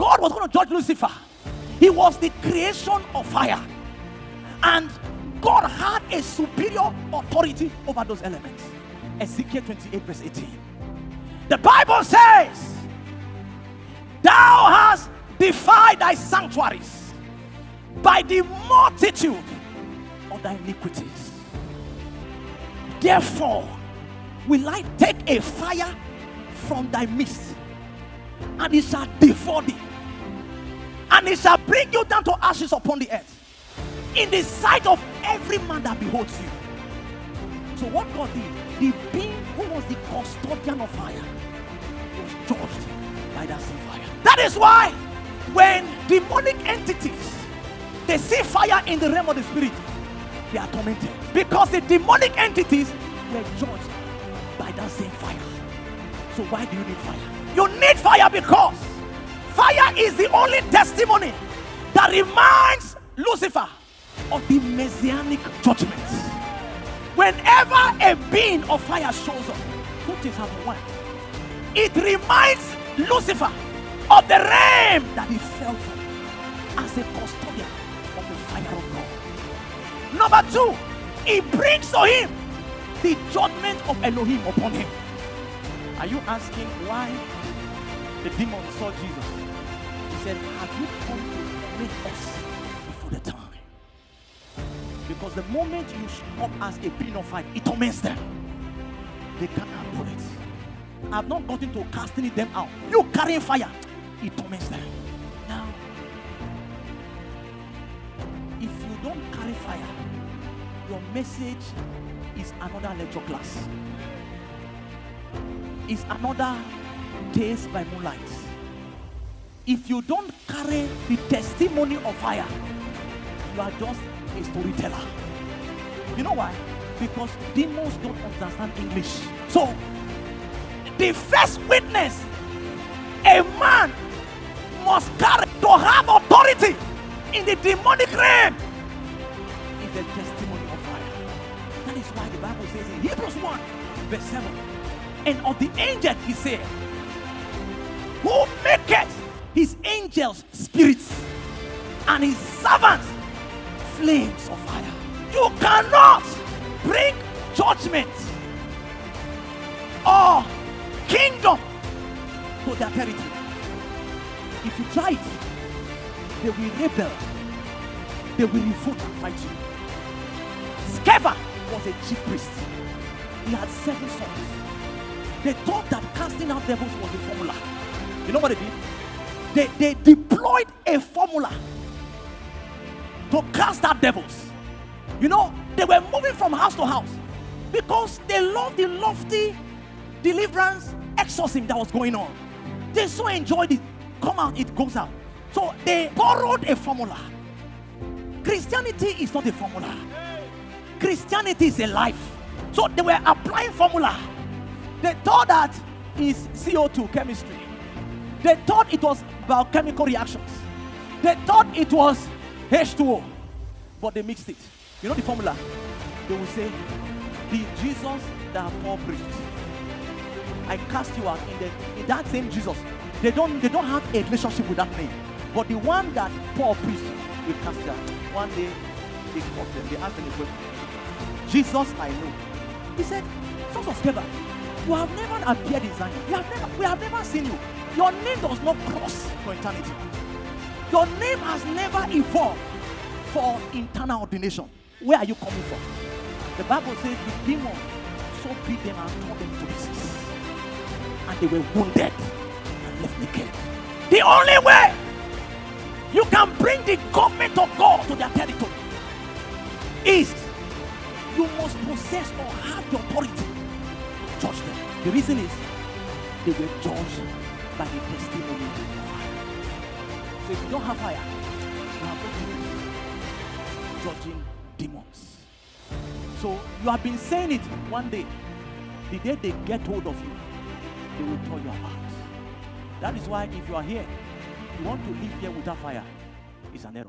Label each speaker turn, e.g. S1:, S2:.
S1: God was going to judge Lucifer. He was the creation of fire. And God had a superior authority over those elements. Ezekiel 28 verse 18. The Bible says, thou hast defied thy sanctuaries by the multitude of thy iniquities. Therefore, will I take a fire from thy midst, and it shall devour thee, and it shall bring you down to ashes upon the earth, in the sight of every man that beholds you. So what God did, the being who was the custodian of fire was judged by that same fire. That is why when demonic entities, they see fire in the realm of the spirit, they are tormented, because the demonic entities were judged by that same fire. So why do you need fire? You need fire because fire is the only testimony that reminds Lucifer of the messianic judgments. Whenever a being of fire shows up, two things happen. One, it reminds Lucifer of the realm that he fell from as a custodian of the fire of God. Number two, it brings to him the judgment of Elohim upon him. Are you asking why the demon saw Jesus? He said, have you come to torment us before the time? Because the moment you show up as a being of fire, it torments them. They can't handle it. I've not gotten to casting them out. You carrying fire, it torments them. Now, if you don't carry fire, your message is another lecture class. It's another days by moonlight. If you don't carry the testimony of fire, you are just a storyteller. You know why? Because demons don't understand English. So, the first witness a man must carry to have authority in the demonic realm is the testimony of fire. That is why the Bible says in Hebrews 1 verse 7, and of the angel he said, who maketh his angels spirits and his servants flames of fire. You cannot bring judgment or kingdom to their territory. If you try it, they will rebel. They will revolt and fight you. Sceva was a chief priest. He had 7 sons. They thought that casting out devils was a formula. You know what they did? They deployed a formula to cast out devils. You know, they were moving from house to house because they loved the lofty deliverance exorcism that was going on. They so enjoyed it. Come out, it goes out. So they borrowed a formula. Christianity is not a formula. Christianity is a life. So they were applying formula. They thought that it's CO2 chemistry. They thought it was biochemical reactions. They thought it was H2O, but they mixed it. You know the formula? They will say, the Jesus that Paul preached, I cast you out in that same Jesus. They don't have a relationship with that name, but the one that Paul preached will cast you out. One day they called them. They asked them a question. Jesus, I know. He said, sons of Sceva, you have never appeared in Zion. We have never seen you. Your name does not cross for eternity. Your name has never evolved for internal ordination. Where are you coming from? The Bible says the demon so beat them and tore them to pieces. And they were wounded and left naked. The only way you can bring the government of God to their territory is you must possess or have the authority to judge them. The reason is they were judged by the testimony of fire. So if you don't have fire, you have no business judging demons. So you have been saying it one day. The day they get hold of you, they will tear your heart. That is why if you are here, you want to live here without fire, it's an error.